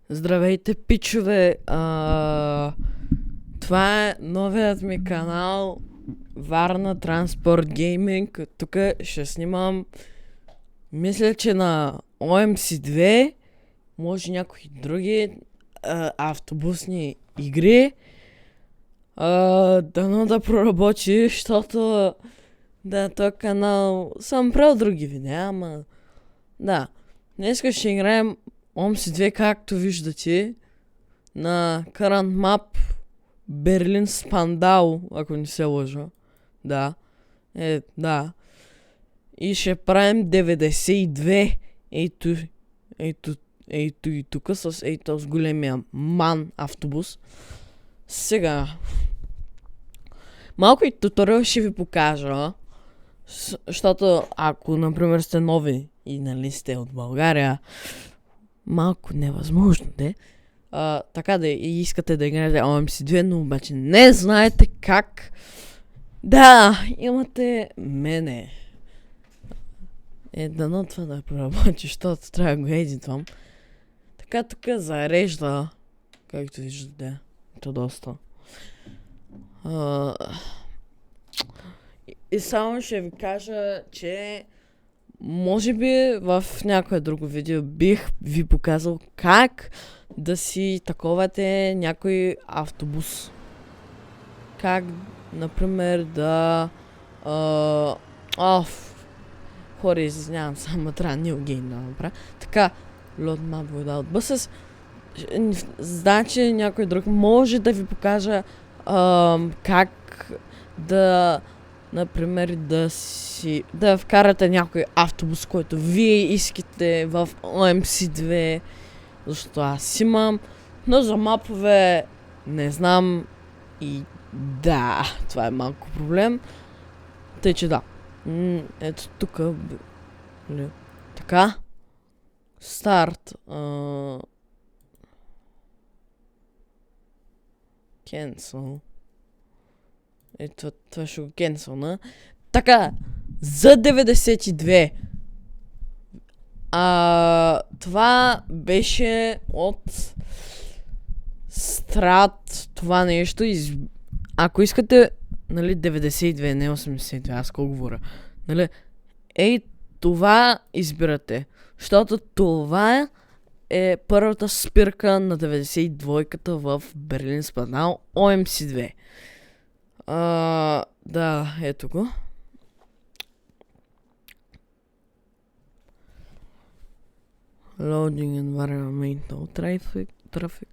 Здравейте, пичове! Това е новият ми канал Варна Транспорт Гейминг. Тук ще снимам, мисля, че на OMC2, може някои други автобусни игри. Дано да проработи, защото да, този канал съм правил други видеа, ама да. Днес ще играем OMC2, както виждате, на Current Map Берлин Спандау, ако не се лъжа. Да. Да. И ще правим 92. Ето и тук с този големия ман автобус. Сега. Малко и туториал ще ви покажа. Защото ако, например, сте нови и нали сте от България, малко невъзможно, де. Така да и искате да играете OMC2, но обаче не знаете как. Да, имате мене. Дано това да проработи, защото трябва да го едитвам. Така тук зарежда, както виждате, то доста. И само ще ви кажа, че може би в някое друго видео бих ви показал как да си таковате някой автобус. Как, например, да... хора, извинявам, само трябва New Game да направя. Така, load map without buses. Значи някой друг може да ви покажа как да... Например, да вкарате някой автобус, който вие искате в OMC2, защото аз имам, но за мапове не знам и да, това е малко проблем. Тъй, че да. Ето тук. Така. Старт. Cancel. Ето, това ще го кенсълна. Така, за 92. Това беше от Страт, това нещо. Ако искате, нали, 92, не 82, аз колко говоря. Нали, това избирате. Защото това е първата спирка на 92-ката в Берлин Спандау OMC2. Да, ето го. Loading environmental traffic.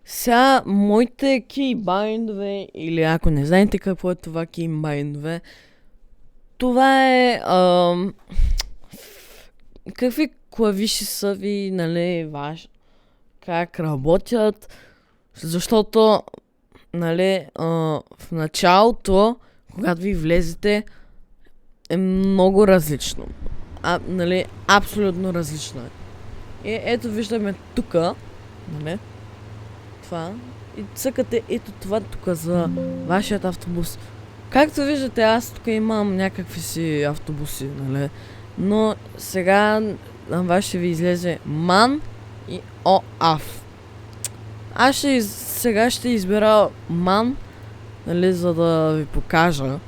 Сега, моите кейбайндове, или ако не знаете какво е това кейбайндове, това е какви клавиши са ви, нали, как работят, защото нали, в началото, когато ви влезете, е много различно. Нали, абсолютно различно е. И ето виждаме тука, нали, това. И цъкате ето това тук за вашият автобус. Както виждате, аз тук имам някакви си автобуси, нали. Но сега на вас ще ви излезе MAN и OAF. Аз сега ще избера MAN, нали, за да ви покажа.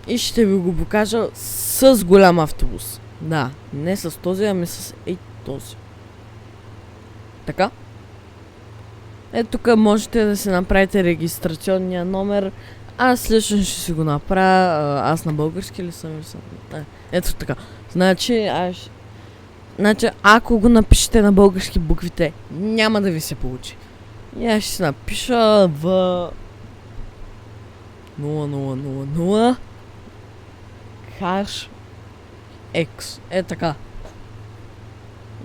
И ще ви го покажа с голям автобус. Да, не с този, ами с този. Така. Ето тук можете да си направите регистрационния номер. Аз лично ще си го направя. Аз на български ли съм? Ето така. Значи, ако го напишете на български буквите, няма да ви се получи. И аз ще си напиша в 0000 хаш X. Е така.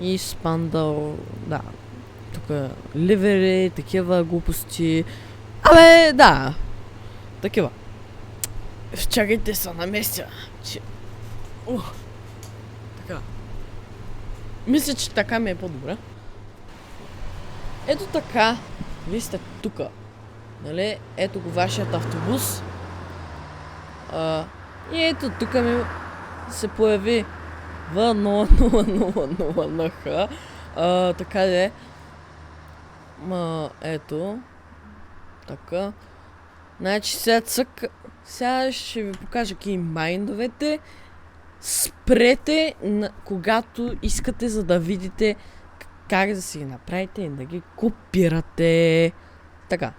И Спандау, да. Тук ливери, такива глупости. Абе, да. Такива. Чакайте се на местя. Така. Мисля, че така ми е по-добре. Ето така. Вие сте тука. Нали? Ето го вашият автобус. И ето тук ми се появи в 0000 НХ. Така де. Ето. Така. Значи сега ще ви покажа кеймбайндовете. Спрете, когато искате, за да видите как да си ги направите и да ги копирате. Така.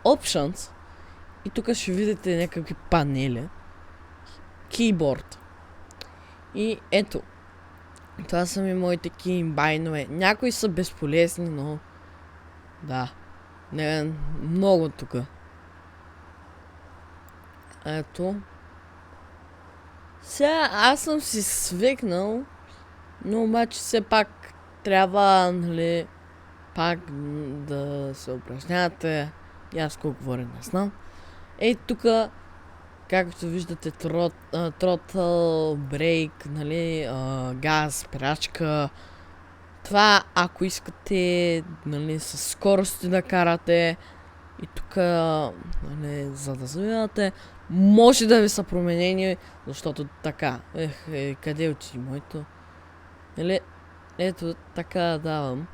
Options. И тук ще видите някакви панели. Keyboard. И ето. Това са ми моите кеймбайнове. Някои са безполезни, но... Да. Не, много тук. Ето. Сега аз съм си свикнал, но обаче все пак трябва, нали, пак да се упражнявате. И аз колко говоря, не знам. Ей тук, както виждате, тротъл, брейк, нали, газ, спирачка. Това, ако искате, нали, със скорости да карате и тук, нали, за да завивате, може да ви са променени, защото така, къде отиде моето? Нали, ето, така давам.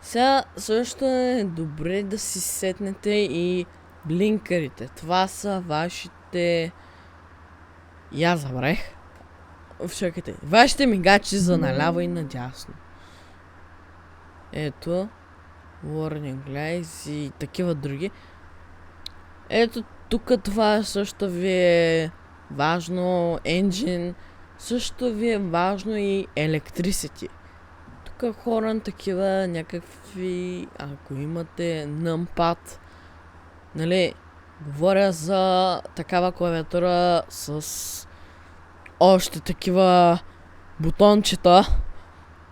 Сега също е добре да си сетнете и блинкерите. Това са вашите... Я забравих. Чакайте. Вашите мигачи за наляво и надясно. Ето. Warning lights и такива други. Ето тук това също ви е важно. Engine. Също ви е важно и electricity. Тук хора такива някакви, ако имате numpad, нали, говоря за такава клавиатура с още такива бутончета.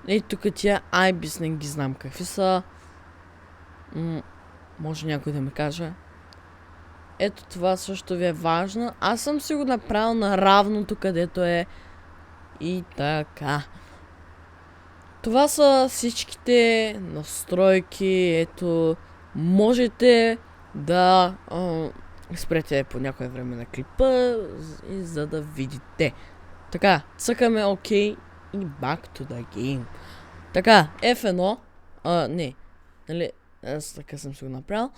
И тук тия IBIS не ги знам какви са. Може някой да ми каже. Ето това също ви е важно. Аз съм си го направил на равното, където е. И така. Това са всичките настройки. Ето, можете да спрете по някое време на клипа, и за да видите. Така, цъкаме OK и back to the game. Така, F1. Не. Нали, аз така съм си го направил.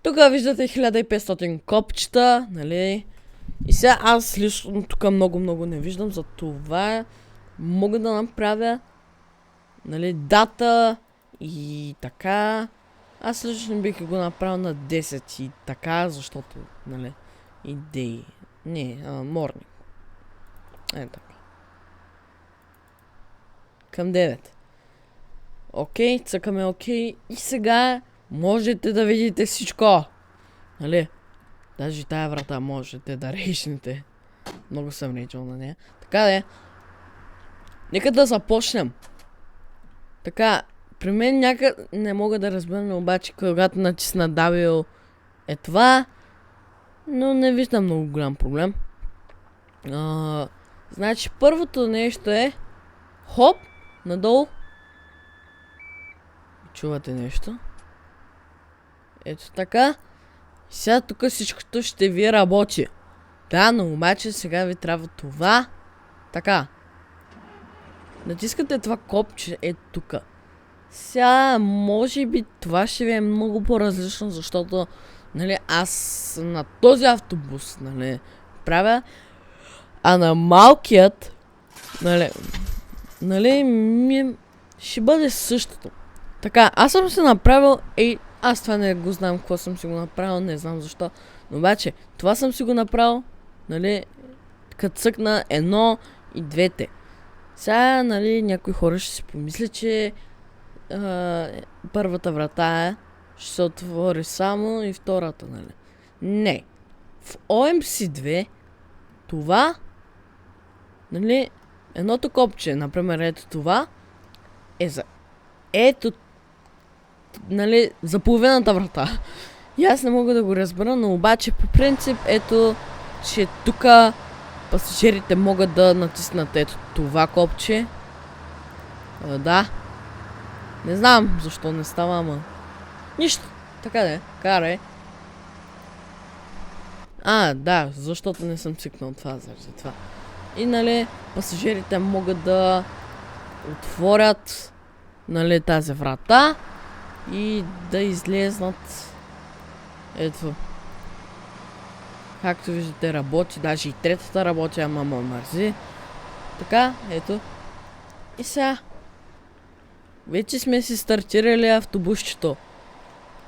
Тук виждате 1500 копчета, нали. И сега аз лично тук много не виждам, за това мога да направя, нали, дата и така. Аз лично бих го направил на 10 и така, защото, нали, идеи. Не, morning. Така. Към 9. Окей, цъкаме окей. И сега можете да видите всичко. Нали? Даже тая врата можете да рейшнете. Много съм рейчал на нея. Така де. Нека да започнем. Така, при мен някак не мога да разбера, но обаче когато натисна W е това. Но не виждам много голям проблем. Значи първото нещо е хоп, надолу. Чувате нещо? Ето така. Сега тук всичкото ще ви работи. Да, но обаче сега ви трябва това. Така. Натискате това копче ето тук. Сега може би това ще ви е много по-различно, защото, нали, аз на този автобус, нали, правя, а на малкият, нали, ми ще бъде същото. Така, аз съм си направил, аз това не го знам какво съм си го направил, не знам защо, но обаче, това съм си го направил, нали, като цъкна едно и двете. Сега, нали, някои хора ще си помислят, че първата врата ще се отвори само и втората, нали. Не. В OMC2 това, нали, едното копче, например, ето това, е за ето, нали, за половината врата. И аз не мога да го разбера, но обаче по принцип, ето, че тук пасажирите могат да натиснат ето това копче. Да. Не знам защо не става, ама. Нищо. Така де, карай. Да, защото не съм цикнал това, заради това. И, нали, пасажирите могат да отворят, нали, тази врата и да излезнат. Ето. Както виждате, работи, даже и третата работи, ама ме мързи. Така, ето. И сега. Вече сме си стартирали автобусчето.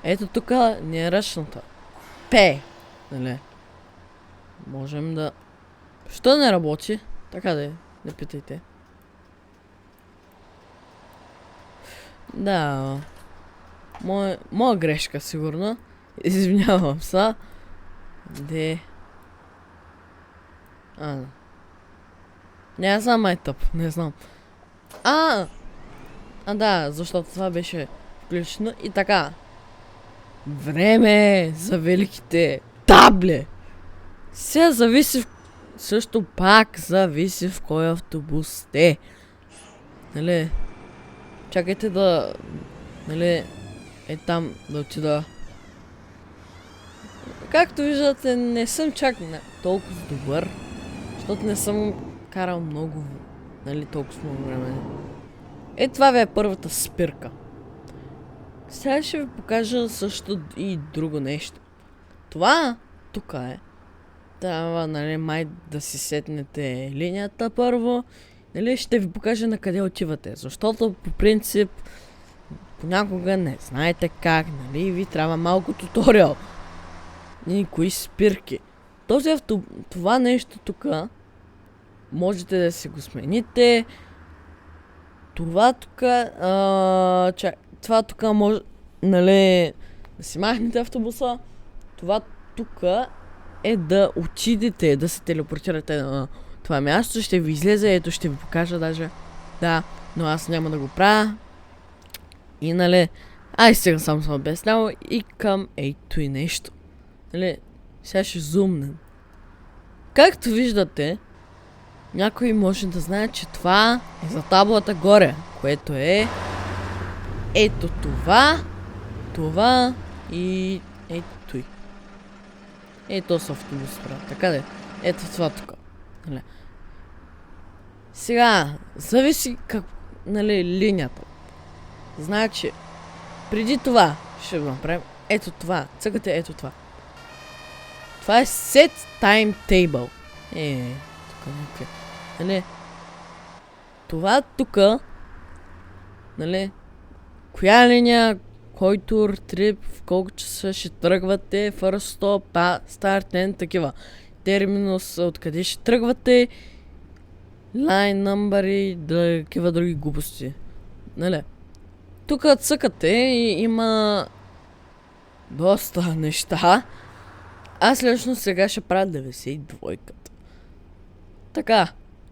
Ето тук ни е ръчната. Пе! Нали? Можем да... Що не работи? Така да е, не питайте. Да. Моя грешка, сигурно. Извинявам се. Де... Не знам, май тъп, не знам. Да, защото това беше включено и така. Време за великите табли! Сега зависи също пак зависи в кой автобус сте. Нали? Чакайте да... Нали? Там да отида. Както виждате, не съм чак толкова добър. Защото не съм карал много, нали, толкова много време. Това ви е първата спирка. Сега ще ви покажа също и друго нещо. Това тук е. Трябва, нали, май да си сетнете линията първо. Нали, ще ви покажа на къде отивате. Защото по принцип понякога не знаете как, нали, ви трябва малко туториал. И кои спирки. Това нещо тук можете да си го смените. Това тук, това тук може, нали, да си махнете автобуса. Това тук е да отидете, да се телепортирате на това място. Ще ви излезе, ето ще ви покажа даже. Да, но аз няма да го правя. И нали, сега съм обяснял и към ето и нещо. Нали, сега ще зумнем. Както виждате, някой може да знае, че това е за таблата горе, което е ето това и ето и. Ето с автобус, брат. Така де. Ето това тук. Нали. Сега, зависи как, нали, линията. Значи, преди това ще го направим. Ето това. Цъкате ето това. Това е set timetable. Тук някакви. Нали, това тук, нали, коя линия, кой тур, трип, в колко часа ще тръгвате, first stop, start and такива. Терминус, откъде ще тръгвате, line number и такива други глупости. Нали, тук цъкате и има доста неща. Аз лично сега ще правя 92-ката. Така,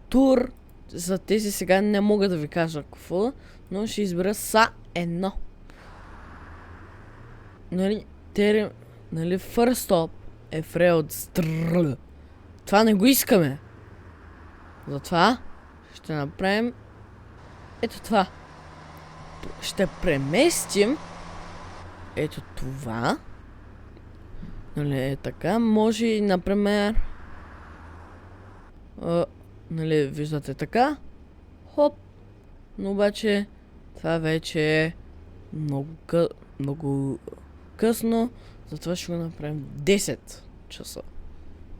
тур, за тези сега не мога да ви кажа какво, но ще избера са едно. Нали, нали, first stop е Фреод. Това не го искаме. Затова ще направим ето това. Ще преместим ето това. Нали, е така. Може и, например, нали, виждате така. Хоп. Но обаче това вече е много късно. Затова ще го направим 10 часа.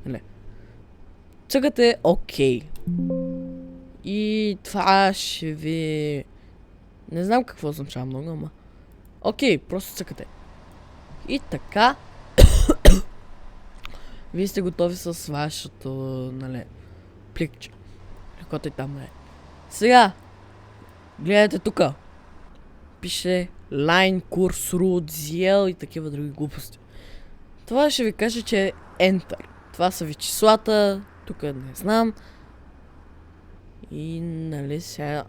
Нали. Цъкате окей. И това ще ви... Не знам какво означава много, ама... Окей, просто цъкате. И така... Вие сте готови с вашето, нали, пликче. Каквото и там е. Сега, гледайте тука. Пише line, курс, root, ZL и такива други глупости. Това ще ви кажа, че е Enter. Това са ви числата, тук не знам. И, нали, сега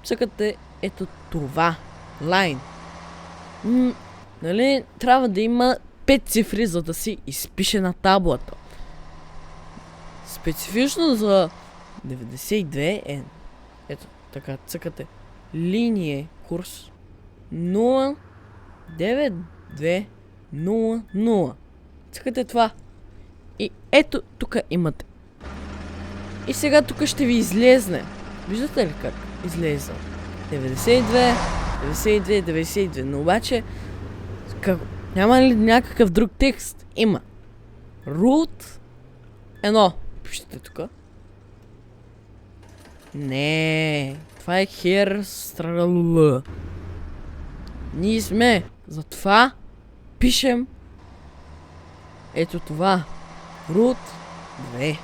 цъкате ето това. Line. Нали, трябва да има 5 цифри, за да си изпише на таблата. Специфично за 92 е... Ето, така, цъкате. Линия, курс 09200. Цъкате това. И ето, тук имате. И сега тук ще ви излезне. Виждате ли как излезе? 92, 92, 92. Но обаче Няма ли някакъв друг текст? Има. Root 1. Пишете тук. Не, това е хер страл. Ние сме. Затова пишем ето това. Root 2.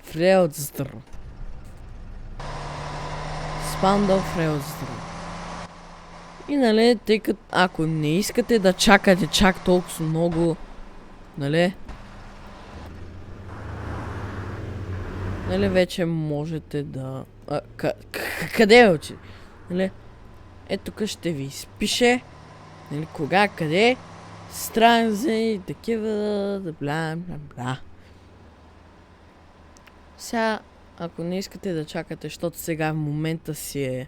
Фрейлстър. Спандъл Фрейлстър. И нали, тъй като ако не искате да чакате чак толкова много, нали, вече можете да... къде е очи? Нали, ето тук ще ви изпише, нали, кога, къде, страница и такива, бла, бла, бла. Сега, ако не искате да чакате, защото сега в момента си е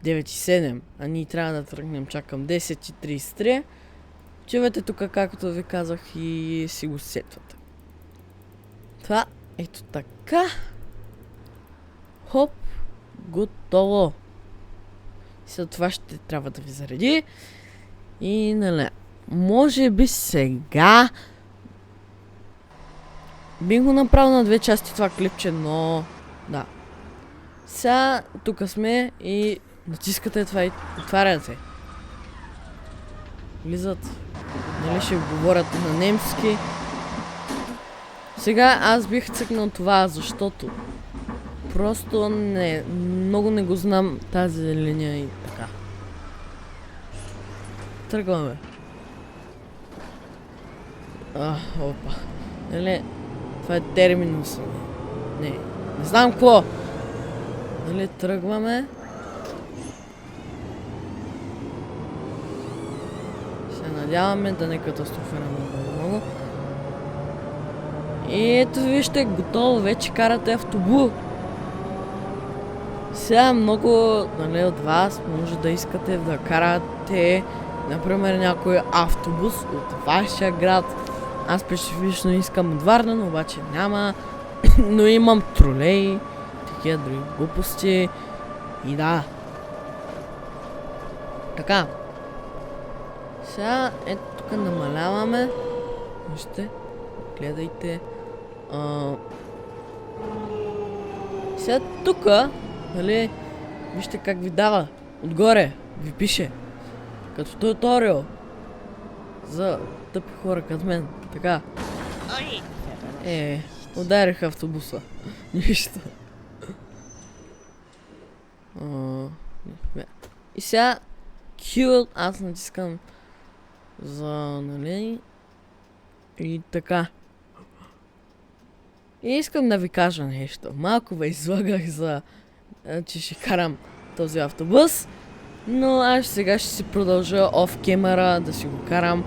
9:07, а ние трябва да тръгнем чак към 10:33, чувате тук, както ви казах, и си го сетвате. Това, ето така. Хоп, готово. След това ще трябва да ви зареди. И нали, може би сега би го направил на 2 части това клипче, но да. Сега тук сме и натискате това и отваряте. Влизат. Нали ще говорят на немски. Сега аз бих цъкнал това, защото просто много не го знам тази линия и така. Тръгваме. Опа. Нали, това е терминус. Не знам какво. Нали, тръгваме. Се надяваме да не катастрофираме много. И ето вижте, готово, вече карате автобус. Сега много, нали, от вас може да искате да карате, например, някой автобус от вашия град. Аз специфично искам от Варна, но обаче няма. Но имам тролей, такива други глупости. И да. Така. Сега, ето тук намаляваме. Вижте, гледайте. Сега тука, нали, вижте как ви дава. Отгоре ви пише. Като туториал. За тъпи хора като мен. Така. Ударих автобуса. Нищо. И сега Q аз натискам за, нали, и така. И искам да ви кажа нещо. Малко ме излагах за, че ще карам този автобус, но аз сега ще си продължа оф камера да си го карам.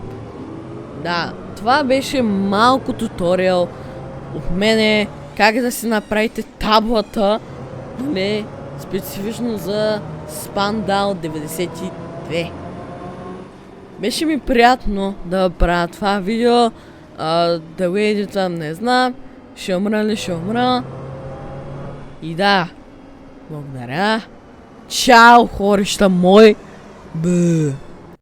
Да, това беше малко туториал от мене как да си направите таблата, нали, специфично за Spandau 92. Беше ми приятно да правя това видео, да го едитам, не знам, ще умра ли ще умра. И да, благодаря. Чао, хорища мой. Б.